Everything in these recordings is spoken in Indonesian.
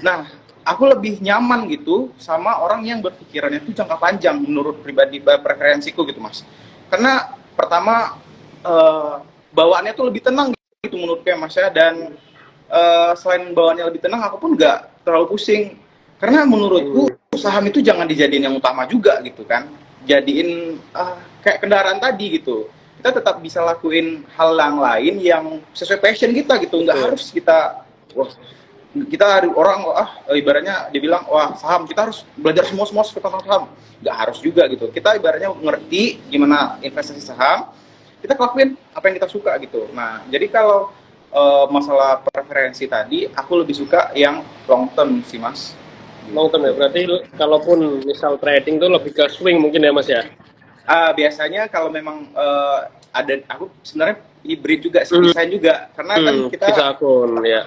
Nah, aku lebih nyaman gitu sama orang yang berpikirannya itu jangka panjang menurut pribadi preferensiku gitu Mas. Karena pertama bawaannya tuh lebih tenang gitu menurutku ya Mas ya, dan selain bawaannya lebih tenang aku pun nggak terlalu pusing. Karena menurutku saham itu jangan dijadiin yang utama juga gitu kan. Jadiin kayak kendaraan tadi gitu. Kita tetap bisa lakuin hal yang lain yang sesuai passion kita gitu. Nggak harus kita orang ibaratnya dibilang wah saham kita harus belajar semua tentang saham, nggak harus juga gitu. Kita ibaratnya ngerti gimana investasi saham, kita lakuin apa yang kita suka gitu. Nah jadi kalau masalah preferensi tadi aku lebih suka yang long term sih Mas. Long term ya, berarti kalaupun misal trading tuh lebih ke swing mungkin ya Mas ya? Biasanya kalau memang ada, aku sebenarnya hybrid juga sih, desain juga, karena kan kita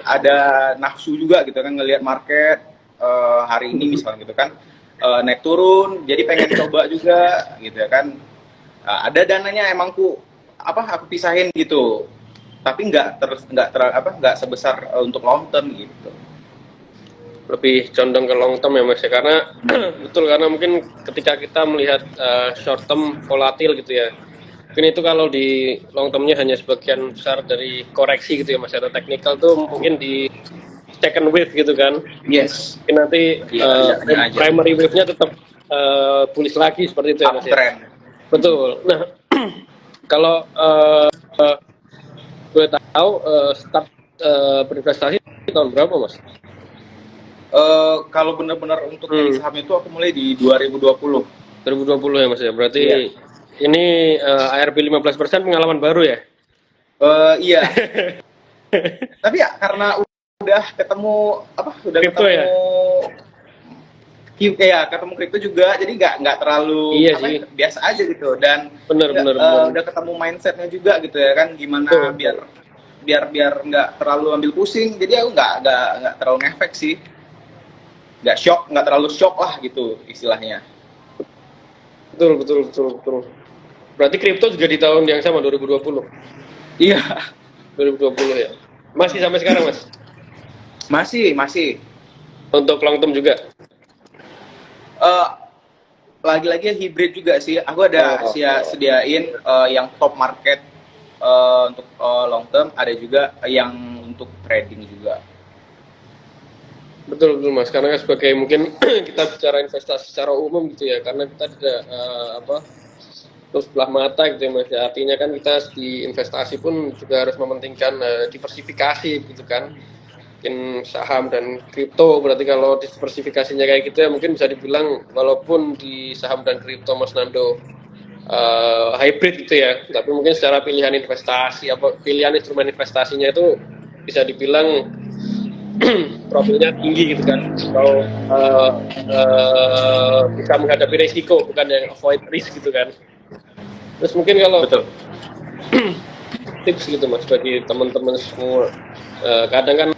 ada nafsu juga gitu kan ngelihat market hari ini misalnya gitu kan naik turun, jadi pengen coba juga gitu ya kan. Ada dananya emang aku pisahin gitu, tapi nggak sebesar untuk long term gitu. Lebih condong ke long term ya Mas ya, karena betul, karena mungkin ketika kita melihat short term volatil gitu ya, mungkin itu kalau di long termnya hanya sebagian besar dari koreksi gitu ya Mas, ada technical tuh mungkin di second wave gitu kan. Yes. Mungkin nanti primary wave-nya tetap bullish lagi seperti itu ya Mas ya. Betul. Nah kalau gue tahu start berinvestasi tahun berapa Mas? Kalau benar-benar untuk milih saham itu aku mulai di 2020 ya Mas ya, berarti ini ARB 15% pengalaman baru ya? Iya. Tapi ya karena udah ketemu kripto ketemu kripto juga, jadi nggak terlalu biasa aja gitu, dan udah ketemu mindsetnya juga gitu ya kan, gimana biar nggak terlalu ambil pusing, jadi aku nggak terlalu ngefek sih, nggak terlalu shock lah gitu istilahnya. Betul. Berarti kripto juga di tahun yang sama 2020. Iya. 2020 ya. Masih sampai sekarang Mas? Masih. Untuk long term juga? Lagi-lagi hybrid juga sih. Aku ada sediain yang top market untuk long term, ada juga yang untuk trading juga. Betul Mas, karena sebagai mungkin kita bicara investasi secara umum gitu ya, karena kita tidak terus belah mata gitu ya Mas. Artinya kan kita di investasi pun juga harus mementingkan diversifikasi gitu kan. Mungkin saham dan kripto, berarti kalau diversifikasinya kayak gitu ya mungkin bisa dibilang walaupun di saham dan kripto Mas Nando hybrid gitu ya, tapi mungkin secara pilihan investasi pilihan instrumen investasinya itu bisa dibilang profilnya tinggi gitu kan, atau bisa menghadapi risiko, bukan yang avoid risk gitu kan. Terus mungkin kalau tips gitu Mas bagi teman-teman semua, kadang kan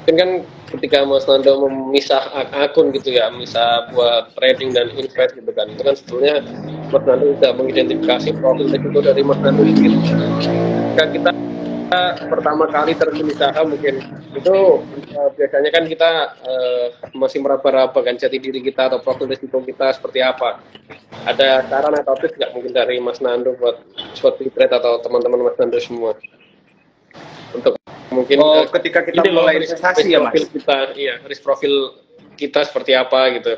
mungkin kan ketika Mas Nando memisah akun gitu ya, misal buat trading dan invest gitu kan, itu kan sebetulnya Mas Nando bisa mengidentifikasi profil risiko dari Mas Nando sendiri. Jika kita pertama kali terjun di saham mungkin itu biasanya kan kita masih meraba-raba kan jati diri kita atau profil risiko kita seperti apa. Ada saran atau tips nggak mungkin dari Mas Nando buat seperti trade atau teman-teman Mas Nando semua untuk mungkin ketika kita mulai investasi ya Mas? Risk profil kita seperti apa gitu.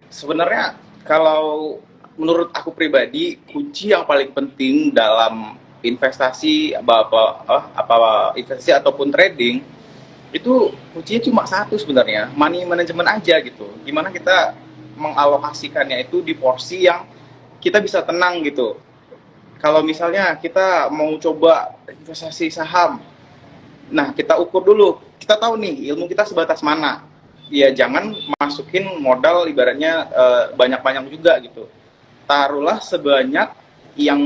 Sebenarnya kalau menurut aku pribadi, kunci yang paling penting dalam investasi investasi ataupun trading itu kuncinya cuma satu sebenarnya, money management aja gitu. Gimana kita mengalokasikannya itu di porsi yang kita bisa tenang gitu. Kalau misalnya kita mau coba investasi saham, nah kita ukur dulu, kita tahu nih ilmu kita sebatas mana. Ya jangan masukin modal ibaratnya banyak-banyak juga gitu. Taruhlah sebanyak yang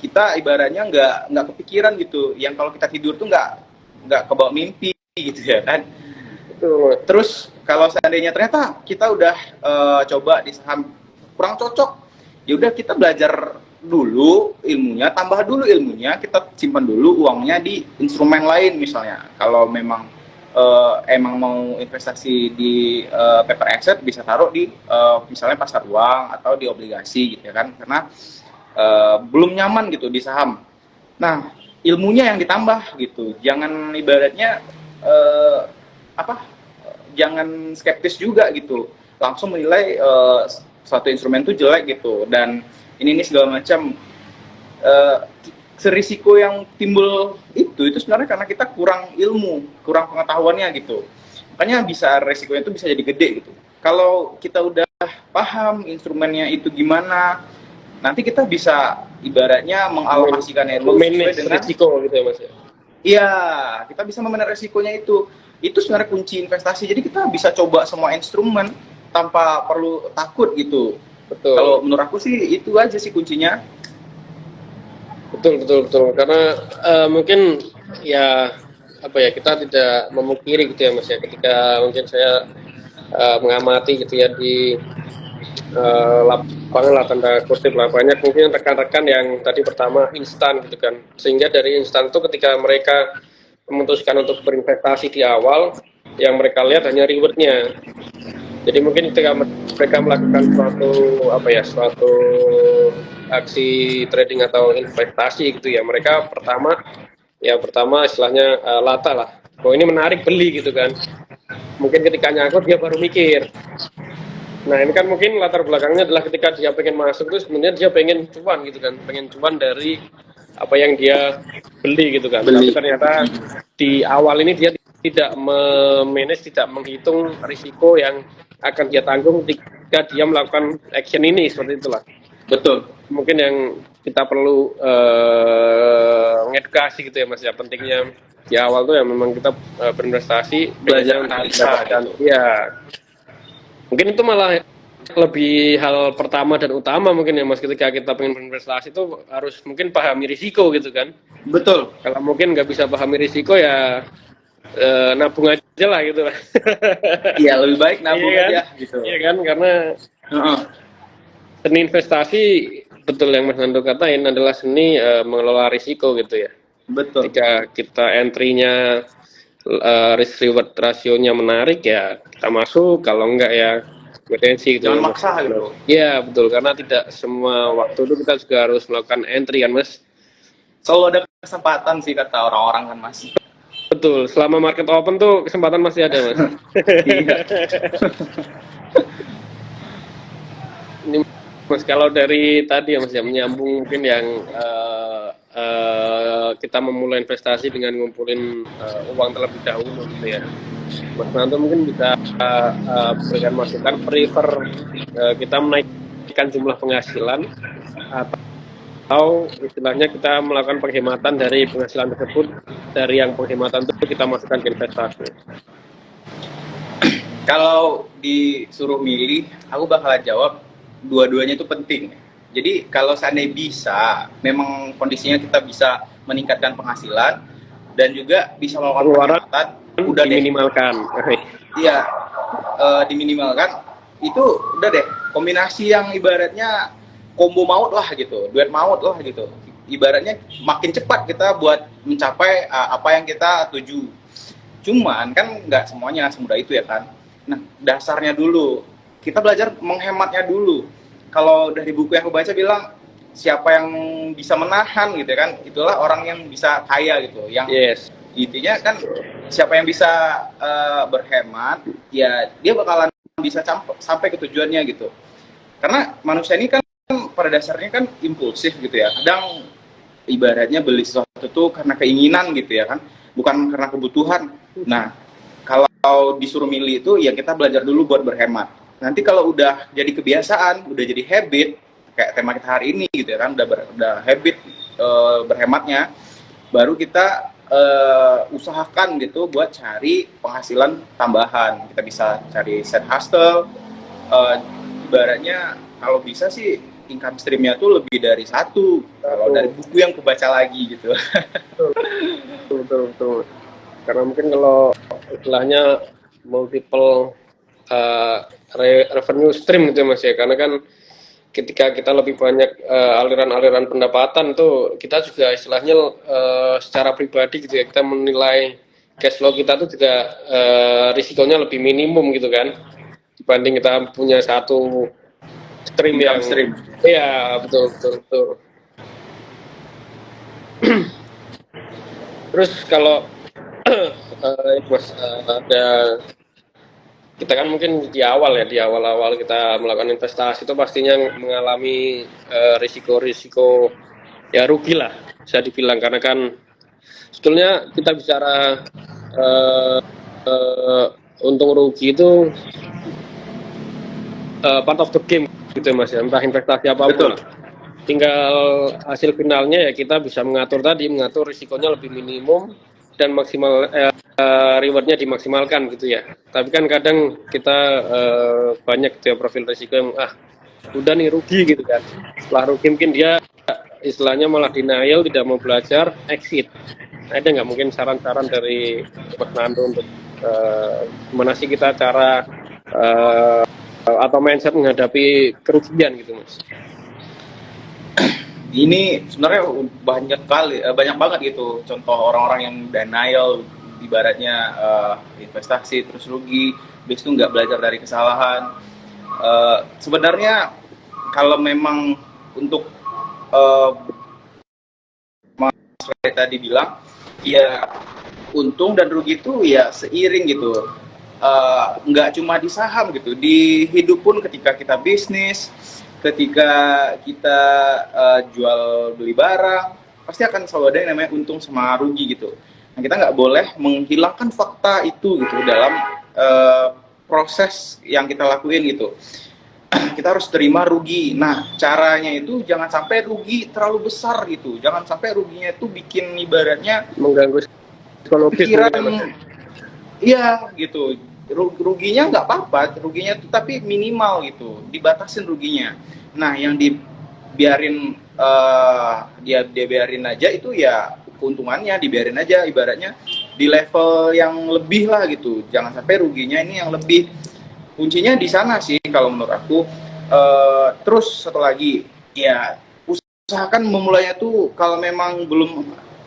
kita ibaratnya nggak kepikiran gitu, yang kalau kita tidur tuh nggak kebawa mimpi gitu ya kan. Terus kalau seandainya ternyata kita udah coba di saham kurang cocok, ya udah kita belajar dulu ilmunya, tambah dulu ilmunya, kita simpan dulu uangnya di instrumen lain misalnya. Kalau memang emang mau investasi di paper asset, bisa taruh di misalnya pasar uang atau di obligasi gitu ya kan, karena belum nyaman gitu di saham. Nah, ilmunya yang ditambah gitu, jangan ibaratnya apa, jangan skeptis juga gitu, langsung menilai suatu instrumen itu jelek gitu, dan ini segala macam. uh, Serisiko yang timbul itu sebenarnya karena kita kurang ilmu, kurang pengetahuannya gitu. Makanya bisa resikonya itu bisa jadi gede gitu. Kalau kita udah paham instrumennya itu gimana, nanti kita bisa ibaratnya mengalokasikannya itu sesuai dengan risiko gitu ya Mas ya. Iya, kita bisa memanage resikonya itu. Itu sebenarnya kunci investasi. Jadi kita bisa coba semua instrumen tanpa perlu takut gitu. Betul. Kalau menurut aku sih itu aja sih kuncinya. Betul. Karena mungkin ya apa ya, kita tidak memungkiri gitu ya Mas ya, ketika mungkin saya mengamati gitu ya di lapangan lah, tanda kutip lah, banyak mungkin rekan-rekan yang tadi pertama instan gitu kan, sehingga dari instan itu ketika mereka memutuskan untuk berinvestasi di awal, yang mereka lihat hanya rewardnya. Jadi mungkin ketika mereka melakukan suatu aksi trading atau investasi gitu ya, mereka pertama istilahnya lata lah, oh ini menarik, beli gitu kan. Mungkin ketika nyangkut dia baru mikir. Nah ini kan mungkin latar belakangnya adalah ketika dia pengen masuk itu sebenarnya dia pengen cuan gitu kan, pengen cuan dari apa yang dia beli gitu kan. Tapi ternyata di awal ini dia tidak tidak menghitung risiko yang akan dia tanggung ketika dia melakukan action ini, seperti itulah. Betul. Mungkin yang kita perlu ngedukasi gitu ya Mas ya, pentingnya di awal tuh ya memang kita berinvestasi, Belajar analisa gitu. Ya, mungkin itu malah lebih hal pertama dan utama mungkin ya Mas, ketika kita pengen berinvestasi itu harus mungkin pahami risiko gitu kan. Betul. Kalau mungkin nggak bisa pahami risiko ya nabung aja lah gitu. Iya, lebih baik nabung iya kan? aja gitu. Iya kan, karena seni investasi, betul yang Mas Nando katain, adalah seni mengelola risiko gitu ya. Betul. Jika kita entry-nya risk reward rasionya menarik ya kita masuk, kalau enggak ya potensi gitu. Jangan maksa gitu. Iya betul, karena tidak semua waktu itu kita juga harus melakukan entry kan Mas. Selalu ada kesempatan sih kata orang-orang kan Mas. Betul, selama market open tuh kesempatan masih ada Mas. Iya. Ini Mas, kalau dari tadi ya Mas ya, menyambung mungkin yang kita memulai investasi dengan ngumpulin uang terlebih dahulu gitu ya. Mas Nanto mungkin bisa berikan masukan, prefer kita menaikkan jumlah penghasilan atau istilahnya kita melakukan penghematan dari penghasilan tersebut, dari yang penghematan itu kita masukkan ke investasi. Kalau disuruh milih, aku bakal jawab dua-duanya itu penting. Jadi kalau seandainya bisa, memang kondisinya kita bisa meningkatkan penghasilan dan juga bisa melakukan penghematan, udah diminimalkan. Iya, diminimalkan. Itu udah deh, kombinasi yang ibaratnya combo maut lah gitu, duet maut lah gitu. Ibaratnya makin cepat kita buat mencapai apa yang kita tuju. Cuman kan nggak semuanya semudah itu ya kan. Nah, dasarnya dulu, kita belajar menghematnya dulu. Kalau dari buku yang aku baca bilang, siapa yang bisa menahan gitu kan, itulah orang yang bisa kaya gitu. Yang intinya kan siapa yang bisa berhemat, ya dia bakalan bisa sampai ke tujuannya gitu. Karena manusia ini kan pada dasarnya kan impulsif gitu ya. Kadang ibaratnya beli sesuatu tuh karena keinginan gitu ya kan, bukan karena kebutuhan. Nah, kalau disuruh milih itu ya kita belajar dulu buat berhemat. Nanti kalau udah jadi kebiasaan, udah jadi habit, kayak tema kita hari ini gitu ya kan, udah habit berhematnya, baru kita usahakan gitu buat cari penghasilan tambahan. Kita bisa cari side hustle, ibaratnya kalau bisa sih income streamnya tuh lebih dari satu. Kalau dari buku yang kubaca lagi gitu. Betul. Karena mungkin kalau istilahnya multiple revenue stream gitu Mas ya, karena kan ketika kita lebih banyak aliran-aliran pendapatan tuh kita juga istilahnya secara pribadi gitu ya, kita menilai cash flow kita tuh juga risikonya lebih minimum gitu kan, dibanding kita punya satu stream Income yang stream. iya betul betul betul. Terus kalau Mas, ada kita kan mungkin di awal kita melakukan investasi itu pastinya mengalami risiko-risiko ya rugi lah bisa dibilang, karena kan sebetulnya kita bicara untung rugi itu part of the game gitu Mas ya, entah investasi apapun. Betul. Tinggal hasil finalnya ya kita bisa mengatur risikonya lebih minimum dan maksimal rewardnya dimaksimalkan gitu ya. Tapi kan kadang kita banyak gitu ya profil risiko yang udah nih rugi gitu kan. Setelah rugi mungkin dia istilahnya malah denial, tidak mau belajar, exit. Ada nggak mungkin saran-saran dari Mas Nando untuk gimana sih kita cara atau mindset menghadapi kerugian gitu Mas? Ini sebenarnya banyak banget gitu contoh orang-orang yang denial, ibaratnya investasi terus rugi, habis itu nggak belajar dari kesalahan. Sebenarnya kalau memang untuk Mas Ray tadi bilang ya untung dan rugi itu ya seiring gitu, nggak cuma di saham gitu, di hidup pun ketika kita bisnis, ketika kita jual beli barang, pasti akan selalu ada yang namanya untung sama rugi gitu. Nah, kita nggak boleh menghilangkan fakta itu gitu dalam proses yang kita lakuin gitu. Kita harus terima rugi. Nah, caranya itu jangan sampai rugi terlalu besar gitu. Jangan sampai ruginya itu bikin ibaratnya mengganggu psikologis pikiran. ya, Iya gitu. Ruginya nggak apa-apa, ruginya itu tapi minimal gitu, dibatasin ruginya. Nah, yang dibiarin dia biarin aja itu ya keuntungannya dibiarin aja, ibaratnya di level yang lebih lah gitu. Jangan sampai ruginya ini yang lebih. Kuncinya di sana sih kalau menurut aku. Terus satu lagi, ya usahakan memulainya tuh kalau memang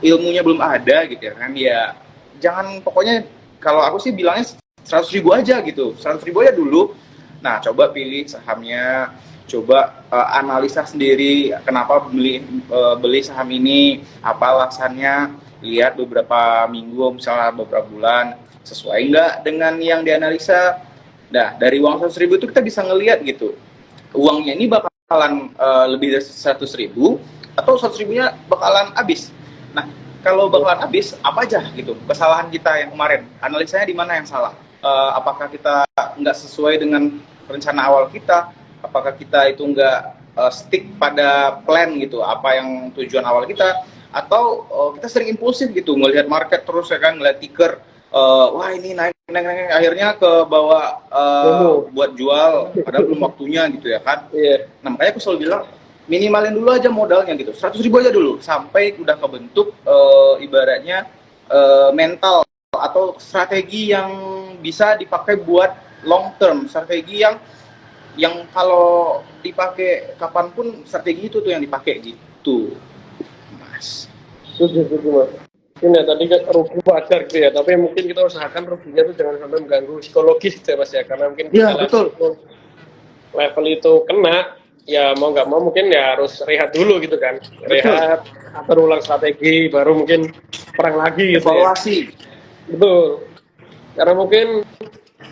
ilmunya belum ada gitu ya kan, ya jangan, pokoknya kalau aku sih bilangnya 100.000 aja gitu, 100.000 aja dulu. Nah, coba pilih sahamnya, coba analisa sendiri kenapa beli saham ini, apa alasannya, lihat beberapa minggu, misalnya beberapa bulan, sesuai nggak dengan yang dianalisa. Nah, dari uang 100.000 itu kita bisa ngelihat gitu, uangnya ini bakalan lebih dari 100.000 atau 100.000-nya bakalan habis. Nah, kalau bakalan habis, apa aja gitu kesalahan kita yang kemarin, analisanya di mana yang salah, apakah kita nggak sesuai dengan rencana awal kita, apakah kita itu nggak stick pada plan gitu, apa yang tujuan awal kita, atau kita sering impulsif gitu, ngelihat market terus ya kan, ngelihat ticker, wah ini naik, akhirnya ke bawah buat jual, padahal belum waktunya gitu ya kan. Nah, makanya aku selalu bilang, minimalin dulu aja modalnya gitu, 100.000 aja dulu, sampai udah kebentuk ibaratnya mental atau strategi yang bisa dipakai buat long term, strategi yang kalau dipakai kapanpun, strategi itu tuh yang dipakai gitu, Mas. Setuju Mas. Mungkin ya tadi rugi wajar gitu ya, tapi mungkin kita usahakan ruginya tuh jangan sampai mengganggu psikologis gitu ya Mas ya, karena mungkin ya, betul. Level itu kena, ya mau nggak mau mungkin ya harus rehat dulu gitu kan, rehat, atur ulang strategi, baru mungkin perang lagi gitu evaluasi ya. Betul, karena mungkin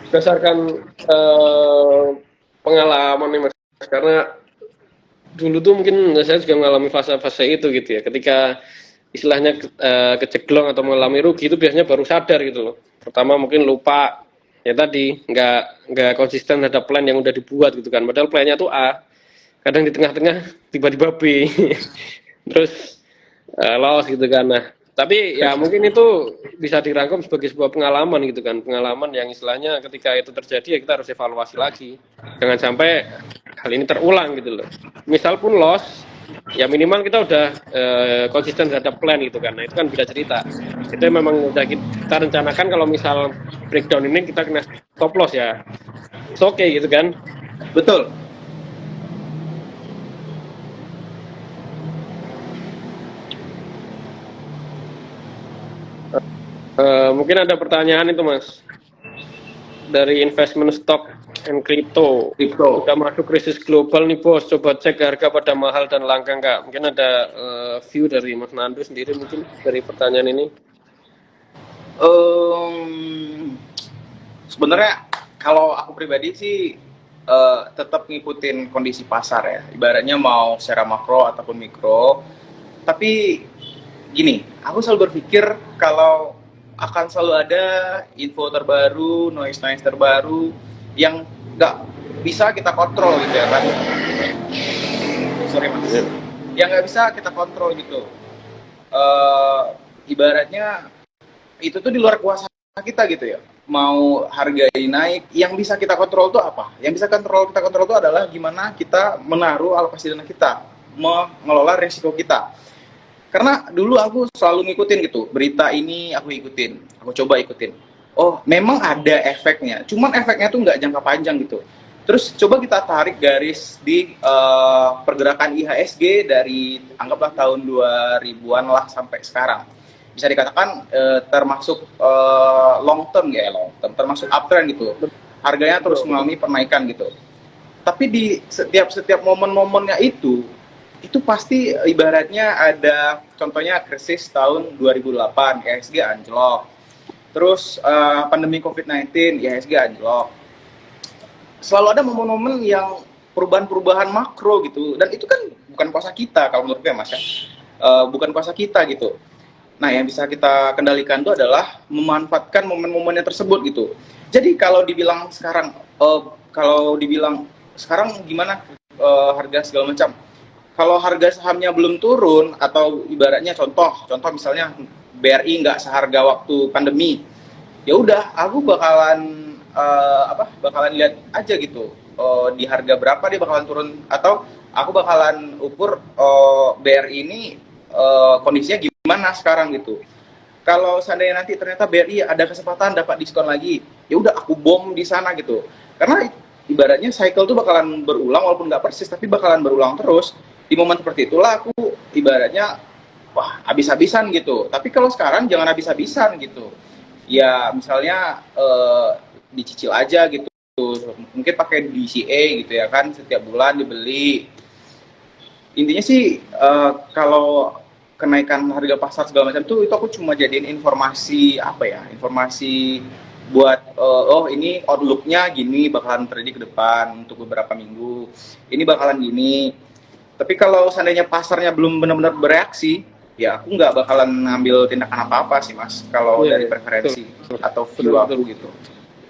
berdasarkan pengalaman nih Mas, karena dulu tuh mungkin saya juga mengalami fase-fase itu gitu ya, ketika istilahnya keceglong atau mengalami rugi itu biasanya baru sadar gitu loh. Pertama mungkin lupa, ya tadi nggak konsisten terhadap plan yang udah dibuat gitu kan, padahal plannya tuh A, kadang di tengah-tengah tiba-tiba B terus loss gitu kan. Nah, tapi ya mungkin itu bisa dirangkum sebagai sebuah pengalaman gitu kan, pengalaman yang istilahnya ketika itu terjadi ya kita harus evaluasi lagi, jangan sampai hal ini terulang gitu loh. Misal pun loss, ya minimal kita udah konsisten terhadap plan gitu kan. Nah, itu kan bisa cerita, itu memang udah kita rencanakan kalau misal breakdown ini kita kena stop loss ya, it's okay gitu kan. Betul. Mungkin ada pertanyaan itu Mas dari investment stock and crypto. Crypto. Udah masuk krisis global nih bos, coba cek harga pada mahal dan langka nggak? Mungkin ada view dari Mas Nandu sendiri mungkin dari pertanyaan ini. Sebenarnya kalau aku pribadi sih tetap ngikutin kondisi pasar ya. Ibaratnya mau secara makro ataupun mikro. Tapi gini, aku selalu berpikir kalau akan selalu ada info terbaru, noise terbaru yang nggak bisa kita kontrol gitu ya kan. Sorry mas. Yang nggak bisa kita kontrol gitu. Ibaratnya itu tuh di luar kuasa kita gitu ya. Mau harga ini naik, yang bisa kita kontrol itu apa? Yang bisa kita kontrol itu adalah gimana kita menaruh alokasi dana kita, mengelola risiko kita. Karena dulu aku selalu ngikutin gitu, berita ini aku coba ikutin. Oh, memang ada efeknya, cuman efeknya tuh nggak jangka panjang gitu. Terus coba kita tarik garis di pergerakan IHSG dari anggaplah tahun 2000-an lah sampai sekarang. Bisa dikatakan termasuk long term, termasuk uptrend gitu. Harganya terus mengalami penaikan gitu. Tapi di setiap momen-momennya itu pasti ibaratnya ada contohnya krisis tahun 2008, IHSG anjlok. Terus pandemi COVID-19, IHSG anjlok. Selalu ada momen-momen yang perubahan-perubahan makro gitu, dan itu kan bukan kuasa kita kalau menurut gue mas ya, bukan kuasa kita gitu. Nah yang bisa kita kendalikan itu adalah memanfaatkan momen-momennya tersebut gitu. Jadi kalau dibilang sekarang gimana harga segala macam, kalau harga sahamnya belum turun atau ibaratnya contoh misalnya BRI nggak seharga waktu pandemi, ya udah aku bakalan lihat aja gitu di harga berapa dia bakalan turun, atau aku bakalan ukur BRI ini kondisinya gimana sekarang gitu. Kalau seandainya nanti ternyata BRI ada kesempatan dapat diskon lagi, ya udah aku bom di sana gitu. Karena ibaratnya cycle tuh bakalan berulang, walaupun nggak persis tapi bakalan berulang terus. Di momen seperti itulah aku ibaratnya wah habis-habisan gitu. Tapi kalau sekarang jangan habis-habisan gitu. Ya misalnya dicicil aja gitu, mungkin pakai DCA gitu ya kan, setiap bulan dibeli. Intinya sih kalau kenaikan harga pasar segala macam tuh itu aku cuma jadiin informasi buat oh ini outlook-nya gini, bakalan terjadi ke depan untuk beberapa minggu ini bakalan gini. Tapi kalau seandainya pasarnya belum benar-benar bereaksi, ya aku nggak bakalan ngambil tindakan apa-apa sih mas, kalau dari preferensi atau view aku gitu.